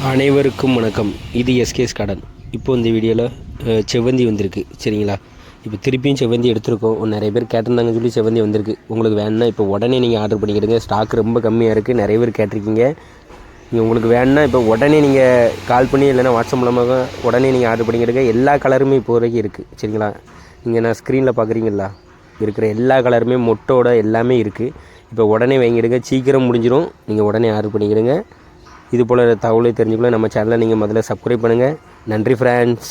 அனைவருக்கும் வணக்கம். இது எஸ்கேஎஸ் கார்டன். இப்போ இந்த வீடியோவில் செவ்வந்தி வந்திருக்கு சரிங்களா. இப்போ திருப்பியும் செவ்வந்தி எடுத்திருக்கோம். நிறைய பேர் கேட்டிருந்தாங்கன்னு சொல்லி செவ்வந்தி வந்திருக்கு. உங்களுக்கு வேணுன்னா இப்போ உடனே நீங்கள் ஆர்டர் பண்ணிக்கிடுங்க. ஸ்டாக் ரொம்ப கம்மியாக இருக்குது. நிறைய பேர் கேட்டிருக்கீங்க. நீங்கள் உங்களுக்கு வேணுன்னா இப்போ உடனே நீங்கள் கால் பண்ணி இல்லைன்னா வாட்ஸ்அப் மூலமாக உடனே நீங்கள் ஆர்டர் பண்ணிக்கிடுங்க. எல்லா கலருமே இப்போ வரைக்கும் இருக்குது சரிங்களா. நீங்கள் நான் ஸ்க்ரீனில் பார்க்குறீங்களா, இருக்கிற எல்லா கலருமே மொட்டோட எல்லாமே இருக்குது. இப்போ உடனே வாங்கிடுங்க, சீக்கிரம் முடிஞ்சிடும். நீங்கள் உடனே ஆர்டர் பண்ணிக்கிடுங்க. இது போல் தகவலை தெரிஞ்சுக்கலாம். நம்ம சேனலை நீங்கள் முதல்ல சப்ஸ்கிரைப் பண்ணுங்கள். நன்றி ஃப்ரெண்ட்ஸ்.